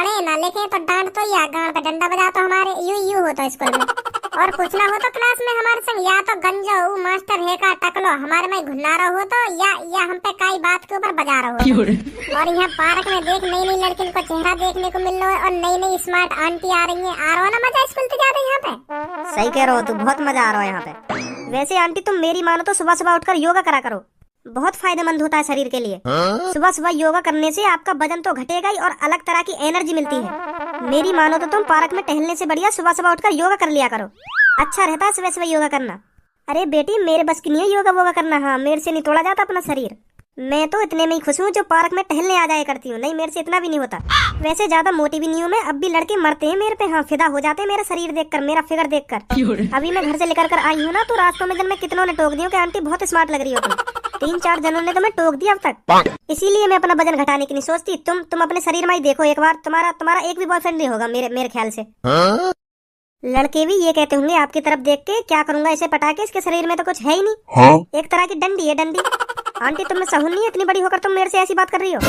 पढ़े ना लिखे तो डांट तो या गांड पे डंडा बजा तो हमारे यू यू होता स्कूल में। और कुछ ना हो तो क्लास में हमारे संग या तो गंजो हो मास्टर है का टकलो हमारे में घुन्ना रहो हो तो या हम पे काई बात के ऊपर बजा रहो हो। और यहाँ पार्क में देख नई नई लड़कियों को चेहरा देखने को मिल रहा है और नई नई स्मार्ट आंटी आ रही है। आ रहा ना मजा स्कूल से ज्यादा यहाँ पे। सही कह रहे हो, तू बहुत मजा आ रहा है यहाँ पे। वैसे आंटी तुम मेरी मानो तो सुबह सुबह उठकर योगा करा करो, बहुत फायदेमंद होता है शरीर के लिए। सुबह सुबह योगा करने से आपका वजन तो घटेगा ही और अलग तरह की एनर्जी मिलती है। मेरी मानो तो तुम पार्क में टहलने से बढ़िया सुबह सुबह उठकर योगा कर लिया करो, अच्छा रहता है सुबह सुबह योगा करना। अरे बेटी मेरे बस की नहीं है योगा वोगा करना, हाँ मेरे से नहीं तोड़ा जाता अपना शरीर। मैं तो इतने में ही खुश हूँ जो पार्क में टहलने आ जाया करती हूँ, नहीं मेरे से इतना भी नहीं होता। वैसे ज्यादा मोटी भी नहीं हूँ मैं, अब भी लड़के मरते हैं मेरे पे, हाँ फिदा हो जाते हैं मेरा शरीर देखकर, मेरा फिगर देखकर। अभी मैं घर से लेकर कर आई हूँ ना तो रास्तों में जब मैं कितनों ने टोक दिया कि आंटी बहुत स्मार्ट लग रही हो तुम, 3-4 जनों ने तो मैं टोक दिया अब तक। इसीलिए मैं अपना वजन घटाने की नहीं सोचती। तुम अपने शरीर में ही देखो एक बार, तुम्हारा एक भी बॉयफ्रेंड नहीं होगा मेरे ख्याल से। लड़के भी ये कहते होंगे आपकी तरफ देख के क्या करूंगा इसे पटा के, इसके शरीर में तो कुछ है ही नहीं। एक तरह की डंडी है डंडी। आंटी तुम में सहून नहीं है, इतनी बड़ी होकर तुम मेरे से ऐसी बात कर रही हो।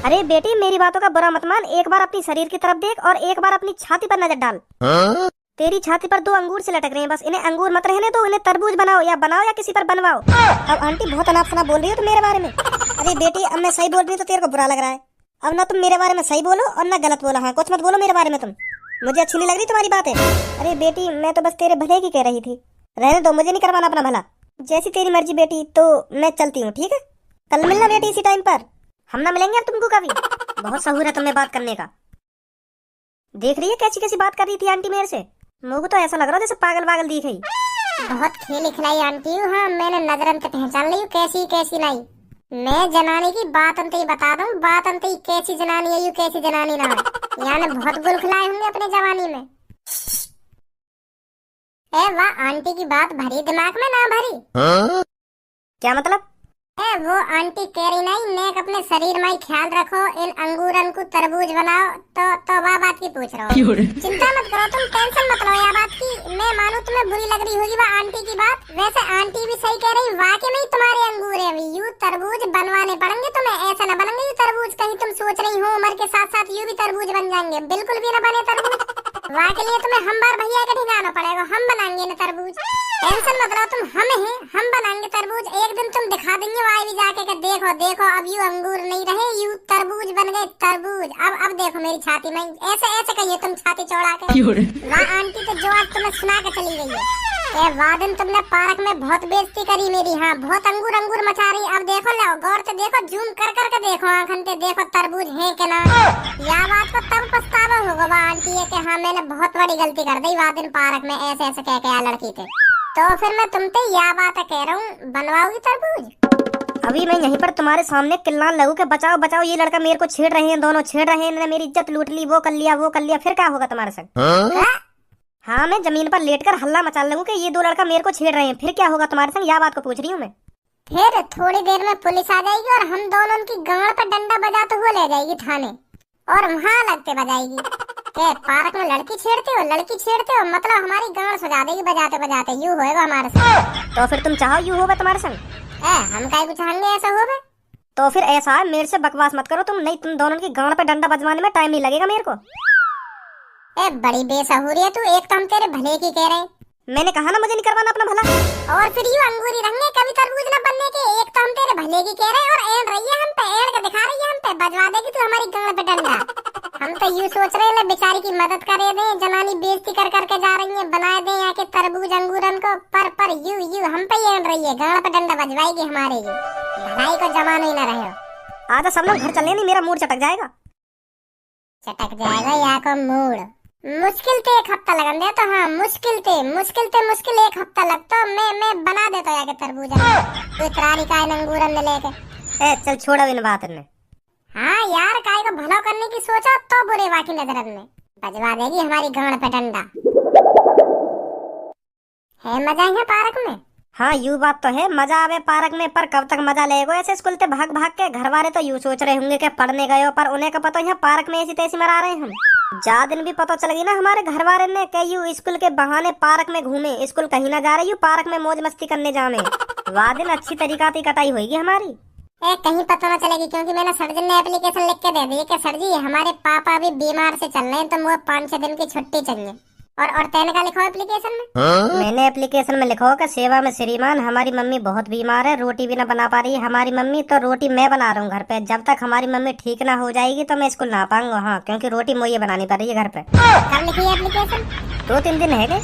अरे बेटी मेरी बातों का बुरा मत मान, एक बार अपनी शरीर की तरफ देख और एक बार अपनी छाती पर नजर डाल। तेरी छाती पर 2 अंगूर से लटक रहे हैं, बस इन्हें अंगूर मत रहने दो, इन्हें तरबूज बनाओ या किसी पर बनवाओ। अब आंटी बहुत अनाप शनाप बोल रही हो तुम मेरे बारे में। अरे बेटी अब मैं सही बोल रही हूँ तो तेरे को बुरा लग रहा है। अब ना तुम मेरे बारे में सही बोलो और ना गलत बोलो, हाँ कुछ मत बोलो मेरे बारे में तुम, मुझे अच्छी नहीं लग रही तुम्हारी बातें। अरे बेटी मैं तो बस तेरे भले की कह रही थी, रहने दो, मुझे नहीं करवाना अपना भला। जैसी तेरी मर्जी बेटी, तो मैं चलती हूँ ठीक है। कल मिलना बेटी इसी टाइम पर, हम ना मिलेंगे अब तुमको कभी। बहुत सहूर है तुम्हें बात करने का। देख रही है कैसी कैसी बात कर रही थी आंटी मेरे से, मुझको तो ऐसा लग रहा है जैसे पागल पागल दिख रही। बहुत खेली खिलाई आंटी हूँ, हाँ मैंने नजर अंत पहचान ली कैसी कैसी नहीं। मैं जनानी की बात अंत ही बता दूं, बात अंत ही कैसी जनानी है यू कैसी जनानी ना है। यानी बहुत गुल खिलाए होंगे अपने जवानी में। ए वाह आंटी की बात भरी दिमाग में ना भरी। क्या मतलब? वो आंटी कह रही नहीं नेक अपने शरीर में ख्याल रखो, इन अंगूरन को तरबूज बनाओ, तो वह बात की पूछ रहा हूँ। चिंता मत करो तुम, टेंशन मत लो यार बात की। मैं मानू तुम्हें बुरी लग रही होगी वह आंटी की बात, वैसे आंटी भी सही कह रही, वाकई में तुम्हारे अंगूर है यू तरबूज बनवाने पड़ेंगे तुम्हें, ऐसा न बनेंगे यू तरबूज। कहीं तुम सोच रही हो उम्र के साथ साथ यू भी तरबूज बन जाएंगे, बिल्कुल भी न बने तरबूज। वहाँ के लिए तुम्हें हम बार भैया का ठिकाना पड़ेगा, हम बनाएंगे न तरबूज। टेंशन मत लो तुम, हम बनाएंगे तरबूज। एक दिन तुम दिखा देंगे वहाँ भी जाके कि देखो देखो अब यू अंगूर नहीं रहे यू तरबूज बन गए तरबूज। अब देखो मेरी छाती में ऐसे ऐसे कहिए तुम छाती चौड़ा के। वहाँ आंटी तो जो आज तुम्हें सुना के चली गई है। वाह दिन तुमने पार्क में बहुत बेइज्जती करी मेरी, हाँ बहुत अंगूर अंगूर मचा रही। अब देखो लो गौर से देखो, जूम कर कर के देखो, आंखन से देखो तरबूज है कि ना। या बात को तब पछतावा होगा वह आंटी है कि हाँ मैंने बहुत बड़ी गलती कर दी वह दिन पार्क में ऐसे ऐसे कह के लड़की थे। तो फिर मैं तुमसे यह बात कह रहा हूँ, बनवाओगी तरबूज? अभी मैं यहीं पर तुम्हारे सामने चिल्लाने लगूं कि बचाओ बचाओ, ये लड़का मेरे को छेड़ रहे हैं, दोनों छेड़ रहे हैं, इन्होंने मेरी इज्जत लूट ली, वो कर लिया, फिर क्या होगा तुम्हारे संग? हाँ मैं जमीन पर लेटकर हल्ला मचा लगूं कि ये 2 लड़का मेरे को छेड़ रहे हैं, फिर क्या होगा तुम्हारे संग? यह बात को पूछ रही हूँ मैं। फिर थोड़ी देर में पुलिस आ जाएगी और हम दोनों उनकी गांड पर डंडा बजाते हुए ले जाएगी थाने, और वहाँ लगते बजाएगी के पार्क में लड़की छेड़ते हो, मतलब हमारी गांड सजा देगी बजाते बजाते। यू होएगा हमारे संग। तो फिर तुम चाहो यू होगा तुम्हारे संग? हम काहे को चाहेंगे ऐसा होवे? तो फिर ऐसा है मेरे से बकवास मत करो तुम, नहीं तुम दोनों की गांड पे डंडा बजवाने में टाइम नहीं लगेगा मेरे को। बड़ी बेसहुरी है तू, एक तो हम तेरे भले की कह रहे। मैंने कहा ना मुझे नहीं करवाना अपना भला। और फिर यू अंगूरी रंगे कभी तरबूज न बनने के, एक तो हम तेरे भले की कह रहे और एड़ रही है हम पे, एड़ के दिखा रही है हम पे, बजवा देगी तू हमारी गांड पे डंडा। हम तो यू सोच रहे हैं बेचारी की मदद करे दे, जनानी बेइज्जती कर करके जा रही है, बनाए दे आके तरबूज अंगूरन को, पर यू हम पे एड़ रही है, गांड पे डंडा बजवाएगी हमारे। ये भलाई को जमानो ही न रहे। आज सब लोग घर चले, नहीं मेरा मूड चटक जाएगा। चटक जाएगा या को मूड? मुश्किल ते 1 हफ्ता लगन दे तो, हाँ मुश्किल ते 1 हफ्ता लगता। मैं बना देता या के तरबूज तो त्रारी का अंगूरन में लेके। चल छोड़ो इन बात ने। हाँ यार काय को भला करने की सोचा तो बुरे वाकी नजर में बजवा देगी हमारी गांड पे डंडा। है मजा है पार्क में? हाँ यू बात तो है, मजा आवे पार्क में, पर कब तक मजा लेगो ऐसे स्कूल से भाग भाग के? घर वाले तो यू सोच रहे होंगे कि पढ़ने गए हो, पर उन्हें का पता है पार्क में ऐसी तैसी मरा रहे हम। जा दिन भी पता चल गई ना हमारे घर वाले ने कि यू स्कूल के बहाने पार्क में घूमे, स्कूल कहीं ना जा रही, यू पार्क में मौज मस्ती करने जामे। वाह दिन अच्छी तरीका से कटाई होगी हमारी। कहीं पता ना चलेगी, क्योंकि मैंने सर जी ने एप्लीकेशन लिख के दे दी कि सर जी हमारे पापा अभी बीमार से चल रहे हैं, तो मुझे 5-6 दिन की छुट्टी चाहिए। और तेने का लिखो एप्लीकेशन में? मैंने एप्लीकेशन में लिखा हो कि सेवा में श्रीमान, हमारी मम्मी बहुत बीमार है, रोटी भी ना बना पा रही है हमारी मम्मी, तो रोटी मैं बना रहा हूँ घर पे। जब तक हमारी मम्मी ठीक ना हो जाएगी तो मैं स्कूल ना आ पाऊंगा। हाँ, क्योंकि रोटी मुझे बनानी पड़ रही है घर पे। कब लिखी है एप्लीकेशन? 2-3 दिन है गए।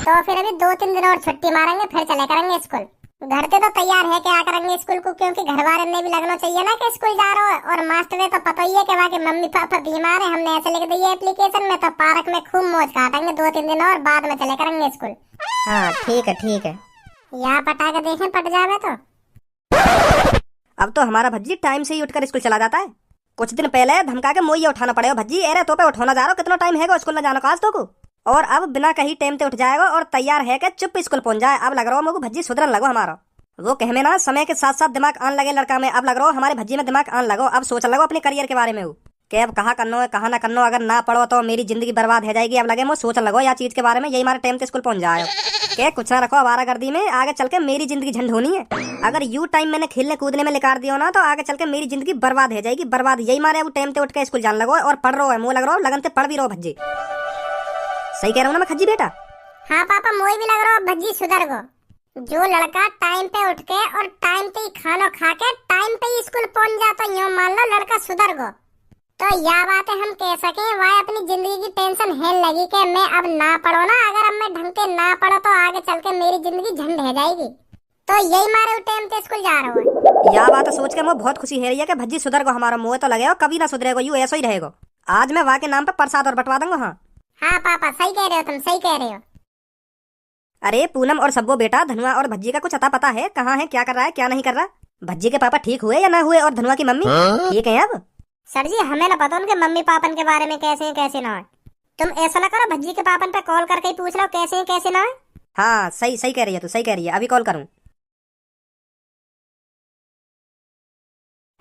तो फिर अभी 2-3 दिन और छुट्टी मारेंगे, फिर चले करेंगे स्कूल। घर पे तो तैयार है क्या करेंगे स्कूल को, क्योंकि घर वाले ने भी लगना चाहिए ना कि स्कूल जा रहा है। और मास्टर तो पता ही है कि वहाँ के मम्मी पापा बीमार है, हमने ऐसे लिख दिया एप्लीकेशन में, तो पार्क में खूब मौज काटेंगे 2-3 दिन और बाद में चले करेंगे स्कूल। हाँ ठीक है ठीक है। यहाँ पटा के देखें पट जावे तो। अब तो हमारा भज्जी टाइम से ही उठकर स्कूल चला जाता है। कुछ दिन पहले धमका के मोइये उठाना पड़ेगा भज्जी, अरे तो पे उठाना जा रहा हो, कितना टाइम है स्कूल में जाना का आज तो को। और अब बिना कहीं टाइम पे उठ जाएगा और तैयार है कि चुप स्कूल पहुंच जाए। अब लग रहा हो मुझे भज्जी सुधरन लगो हमारा। वो कहे में ना, समय के साथ साथ दिमाग आन लगे लड़का में। अब लग रहा हो हमारे भज्जी में दिमाग आन लगो। अब सोच लगो अपने करियर के बारे में हो कि अब कहाँ करना है कहाँ ना करना, अगर ना पढ़ो तो मेरी जिंदगी बर्बाद हो जाएगी। अब लगे मुझे सोच लगो या चीज के बारे में, यही हमारे टाइम पे स्कूल पहुंच जाए के कुछ ना रखो आवारागर्दी में, आगे चल के मेरी जिंदगी झंड होनी है। अगर यू टाइम मैंने खेलने कूदने में निकाल दिया ना तो आगे चल के मेरी जिंदगी बर्बाद हो जाएगी, बर्बाद। यही मारे अब टाइम पे उठ के स्कूल जान लगो और पढ़ रहो है, मुँह लग रहा हो लगन से पढ़ भी रहो भज्जी। सही कह रहा हूँ ना मैं खज्जी बेटा? हाँ पापा, मोई भी लग रहा हो भज्जी सुधर गो। जो लड़का टाइम पे उठ के और टाइम पे ही खाना खा के टाइम पे ही स्कूल पहुंच जाता, यूं मान लो लड़का सुधर गो। तो यह बात है हम कह सके, वह अपनी जिंदगी की टेंशन है लगी कि मैं अब ना पढ़ो ना, अगर अब मैं ढंग के ना पढ़ो तो आगे चल के मेरी जिंदगी झंड हो जाएगी। तो यही मारे टाइम पे स्कूल जा रहा हूँ। यह बात सोच के मुझे बहुत खुशी है रही है कि भज्जी सुधर गो हमारा। मुँह तो लगे कभी ना सुधरेगो, यू ऐसा ही रहेगा। आज मैं वहाँ के नाम पे प्रसाद और बंटवा दूंगा। हाँ हाँ पापा सही कह रहे हो, तुम सही कह रहे हो। अरे पूनम और सब्बो बेटा, धनुआ और भज्जी का कुछ अता पता है? कहाँ है, क्या कर रहा है, क्या नहीं कर रहा? भज्जी के पापा ठीक हुए या ना हुए, और धनुआ की मम्मी ठीक है अब? सर जी हमें ना पता उनके मम्मी पापन के बारे में कैसे हैं कैसे ना है। तुम ऐसा ना करो, भज्जी के पापन पे कॉल करके ही पूछ लो कैसे हैं कैसे ना है। हाँ सही सही कह रही है तू, सही कह रही है, अभी कॉल करूँ।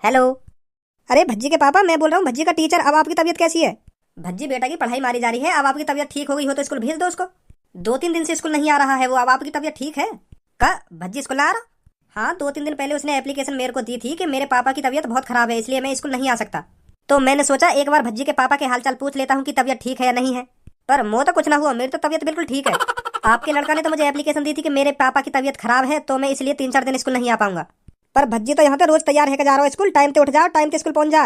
हेलो। अरे भज्जी के पापा मैं बोल रहा हूँ, भज्जी का टीचर। अब आपकी तबीयत कैसी है? भज्जी बेटा की पढ़ाई मारी जा रही है, अब आपकी तबीयत ठीक हो गई हो तो स्कूल भेज दो उसको। 2-3 दिन से स्कूल नहीं आ रहा है वो, अब आपकी तबीयत ठीक है? का भज्जी स्कूल आ रहा? हाँ 2-3 दिन पहले उसने एप्लीकेशन मेरे को दी थी कि मेरे पापा की तबीयत बहुत खराब है इसलिए मैं स्कूल नहीं आ सकता। तो मैंने सोचा एक बार भज्जी के पापा के हालचाल पूछ लेता हूँ कि तबीयत ठीक है या नहीं है। पर मुँह तो कुछ ना हुआ, मेरी तो तबीयत बिल्कुल ठीक है। आपके लड़का ने तो मुझे एप्लीकेशन दी थी कि मेरे पापा की तबीयत खराब है तो मैं इसलिए 3-4 दिन स्कूल नहीं आ पाऊंगा। पर भज्जी तो यहाँ पे रोज तैयार है जा रहा हो स्कूल, टाइम पे उठ जाओ टाइम पे स्कूल पहुंच जाओ।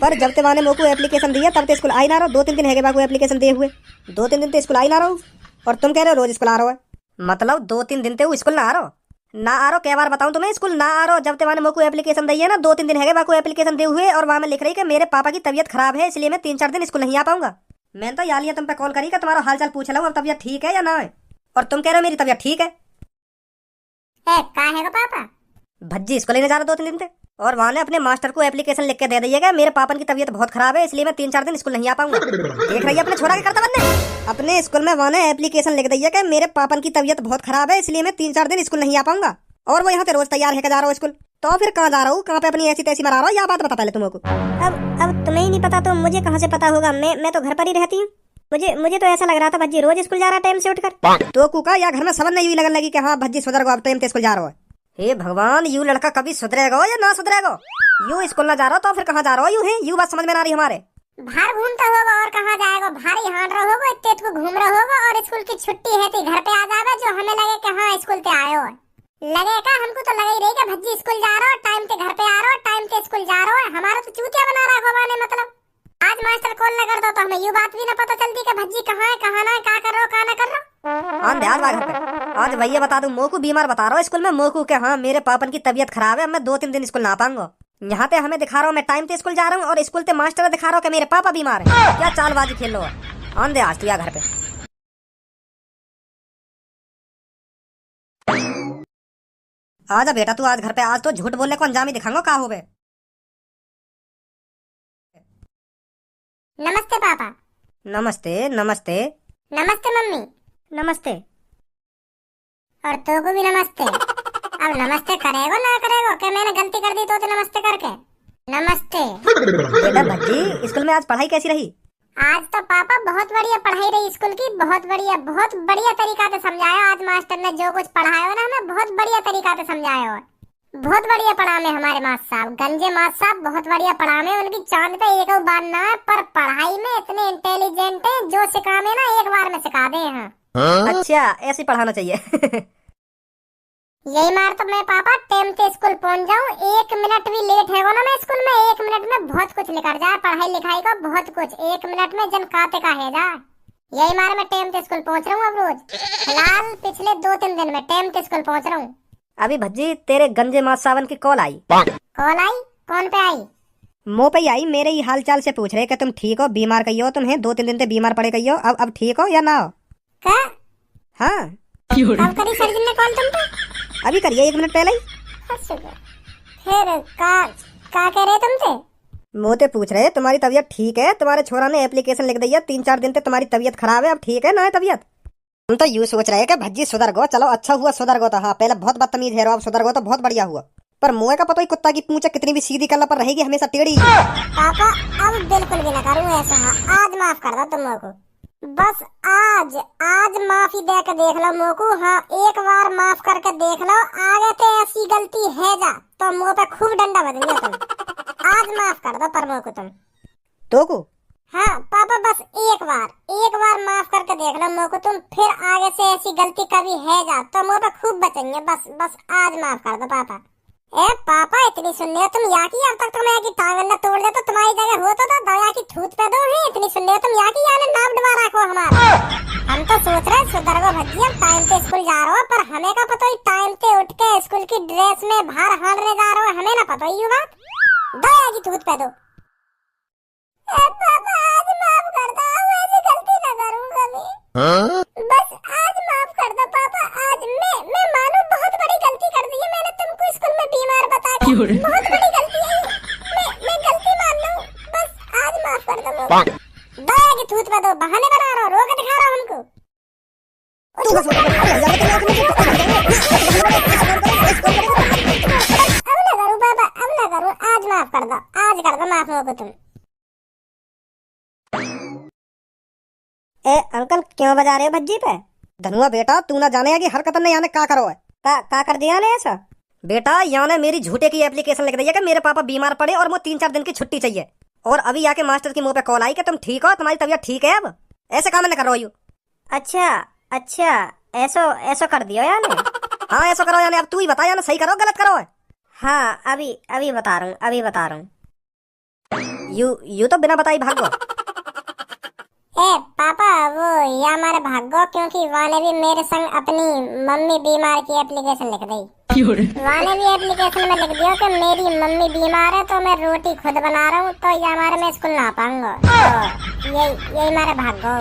पर जब तक मोको एप्लीकेशन दी है तब तक स्कूल आई ना रहो। 2-3 दिन है बाबू एप्लीकेशन दिए हुए, 2-3 दिन तो स्कूल आई ना रहो। और तुम कह रहे हो रोज स्कूल आ रहा है, मतलब 2-3 दिन ते स्कूल ना आ रहो? ना आ रहो क्या बार बताऊं तुम्हें, स्कूल ना आ रहो। जब तक मोको एप्लीकेशन दी है ना 2-3 दिन है बाबू एप्लीकेशन दिए हुए, और वहाँ में लिख रही है मेरे पापा की तबीयत खराब है इसलिए मैं 3-4 दिन स्कूल नहीं आ पाऊंगा। मैंने तो यार लिया तुम पे कॉल करी तुम्हारा हालचाल पूछ लो, अब तबीयत ठीक है या ना है। और तुम कह रहे हो मेरी तबीयत ठीक है। कहाँ है पापा? भज्जी स्कूल नहीं जा रहा 2-3 दिन से, और वहाँ ने अपने मास्टर को एप्लीकेशन लिख के दे दिएगा मेरे पापा की तबीयत बहुत खराब है इसलिए मैं 3-4 दिन स्कूल नहीं आ पाऊंगा। देख रही है अपने छोरा के करता बनने, अपने स्कूल में वहाँ ने एप्लीकेशन लिख दिया कि मेरे पापा की तबीयत बहुत खराब है इसलिए मैं 3-4 दिन स्कूल नहीं आ पाऊंगा। और वो यहाँ पे रोज तैयार है जा रहा हूँ स्कूल। तो फिर कहाँ जा रहा हूँ, कहाँ पे अपनी ऐसी तैसी मरा रहा हूँ, या बात बता पहले तुमको। अब तुम्हें ही नहीं पता तो मुझे कहाँ से पता होगा, मैं तो घर पर ही रहती हूँ। मुझे तो ऐसा लग रहा था भज्जी रोज स्कूल जा रहा टाइम से उठकर। तो कुका या घर में समझ नहीं हुई लगन लगी कि हाँ भज्जी सुधर गो अब टाइम से स्कूल जा रहा है। हे भगवान, यू लड़का कभी सुधरेगा या ना सुधरेगा? यू स्कूल ना जा रहा तो फिर कहाँ जा रहा हो? यू है यू बात समझ में ना रही हमारे। बाहर घूमता होगा और कहाँ जाएगा, बाहर ही हांड रहा होगा, इतने को घूम रहा होगा, और स्कूल की छुट्टी है तो घर पे आ जाएगा जो हमें लगे कि हाँ स्कूल पे आए हो। लगेगा हमको तो लगा ही रहेगा भज्जी स्कूल जा रहा हो, टाइम पे घर पे आ रहा हो, टाइम पे स्कूल जा रहा हो। हमारा तो चूतिया बना रहा होगा ने, मतलब आज मास्टर कॉल न कर दो तो हमें यू बात भी ना पता चलती कि भज्जी कहाँ है कहाँ ना, क्या कर रहा हो कहाँ ना कर रहा हो। घर पे आज भैया बता दूं मोकू बीमार बता रहा हूँ स्कूल में मोकू के हाँ मेरे पापन की तबीयत खराब है, मैं 2-3 दिन स्कूल ना पाऊंगा। यहाँ पे हमें दिखा रहा हूँ मैं टाइम पे स्कूल जा रहा हूँ और स्कूल पे मास्टर दिखा रहा हूँ कि मेरे पापा बीमार है। क्या चालबाजी खेल लो आंधे आज तू या घर पे। आजा बेटा तू आज घर पे, आज तो झूठ बोलने को अंजाम ही दिखाऊंगा का हो बे। नमस्ते पापा। नमस्ते नमस्ते। नमस्ते मम्मी। नमस्ते। और तो को भी नमस्ते। अब नमस्ते करेगो ना करेगो कि मैंने गलती कर दी तो नमस्ते करके। नमस्ते बेटा भज्जी स्कूल में आज पढ़ाई कैसी रही? आज तो पापा बहुत बढ़िया पढ़ाई रही स्कूल की, बहुत बढ़िया तरीका से समझाया। आज मास्टर ने जो कुछ पढ़ाया ना हमें बहुत बढ़िया तरीका से समझाया। बहुत बढ़िया पढ़ामे हमारे मास्टर साहब, गंजे मास्टर साहब बहुत बढ़िया पढ़ामे। उनकी चांद पे एक बार ना है, पर पढ़ाई में इतने इंटेलिजेंट है, जो सिखावे ना एक बार में सिखा दे। हाँ अच्छा, ऐसे ही पढ़ाना चाहिए। यही मार तो मैं पापा टाइम से स्कूल पहुंच जाऊं, 1 मिनट भी लेट है वो ना मैं स्कूल में, 1 मिनट में बहुत कुछ निकल जाए पढ़ाई लिखाई का, बहुत कुछ 1 मिनट में जन काते का है जा। यही मार मैं टाइम से स्कूल पहुंच रहा हूँ अब रोज, फिलहाल पिछले 2-3 दिन में टाइम से स्कूल पहुंच रहा हूँ। अभी भज्जी तेरे गंजे मास सावन की कॉल आई। कॉल आई? कौन पे आई? मुँह पे ही आई, मेरे ही हाल चाल से पूछ रहे कि तुम ठीक हो, बीमार कही हो तुम्हें, 2-3 दिन से बीमार पड़े कही हो, अब ठीक हो या ना हो? क्या? हाँ कब करी सर जी ने कॉल तुम पे? अभी करिए 1 मिनट पहले ही। फिर का कह रहे तुमसे? मुँह पे पूछ रहे तुम्हारी तबीयत ठीक है, तुम्हारे छोरा ने एप्लीकेशन लिख दी है, 3-4 दिन से तुम्हारी तबीयत खराब है, अब ठीक है ना है तबीयत? हम तो यूँ सोच रहे कि भज्जी सुधर गो, चलो अच्छा हुआ सुधर गो, तो हाँ पहले बहुत बदतमीज है, अब सुधर गो तो बहुत बढ़िया हुआ। पर मुँह का पता ही कुत्ता की पूंछ कितनी भी सीधी करना पर रहेगी हमेशा टेढ़ी। पापा अब बिल्कुल भी ना करूँ ऐसा। हाँ आज माफ कर दो तुम लोगों को, बस आज माफी दे के देख लो मोको। हाँ एक बार माफ करके देख लो, आगे तो ऐसी गलती है जा तो मुंह पे खूब डंडा बजेंगे तुम। आज माफ कर दो पर मोको तुम तो को। हाँ पापा बस एक बार माफ करके देख लो मोको तुम, फिर आगे से ऐसी गलती कभी है जा तो मुंह पे खूब बचेंगे। बस आज माफ कर दो पापा। ए पापा इतनी सुन लियो तुम यहाँ की, अब तक तो मैं की टांग अंदर तोड़ दे तो तुम्हारी जगह हो तो दया की थूत पे दो है। इतनी सुन लियो तुम यहाँ की, यानी नाम डुबा रखो हमारा। हम तो सोच रहे सुधर गो भज्जी, हम टाइम पे स्कूल जा रहे हो, पर हमें का पता ही टाइम पे उठ के स्कूल की ड्रेस में बाहर हारने जा रहे हो, हमें ना पता ही बात। दया की थूत पे दो। पापा आज माफ कर दो, ऐसी गलती ना करूँ कभी। बस आज माफ कर दो पापा, आज मैं मानू बहुत बड़ी गलती कर दी है मैंने, तुमको स्कूल में बीमार बता के, बहुत बड़ी गलती है मैं गलती मान लूं, बस आज माफ कर दो मुझे। दया की थूत पे दो, बहाने बना रहा हो, रोक दिखा रहा हो हमको। अब ना करूँ पापा, अब ना करूँ, आज माफ कर दो, आज कर दो माफ होगा तुम। ए अंकल क्यों बजा रहे हो भज्जी पे? धनुआ बेटा तू ना जाने कि हरकत नहीं आने का करो है, का कर दिया ने ऐसा? बेटा यहाँ ने मेरी झूठे की एप्लीकेशन लिख दी है कि मेरे पापा बीमार पड़े और मुझे 3-4 दिन की छुट्टी चाहिए, और अभी आके मास्टर की मुंह पे कॉल आई कि तुम ठीक हो, तुम्हारी तबीयत ठीक है, अब ऐसे काम नहीं कर रहा हूँ। अच्छा ऐसा कर दिया यानी? हाँ ऐसा करो यानी, अब तू ही बता यानी सही करो गलत करो है। हाँ अभी बता रहा हूँ। यू तो बिना बताई भागो। ए पापा वो या हमारे भागो, क्योंकि वाने भी मेरे संग अपनी मम्मी बीमार की एप्लीकेशन लिख दी। वाने भी एप्लीकेशन में लिख दिया कि मेरी मम्मी बीमार है तो मैं रोटी खुद बना रहा हूँ, तो ये हमारे में स्कूल ना पाऊंगा, तो यही हमारे भागो।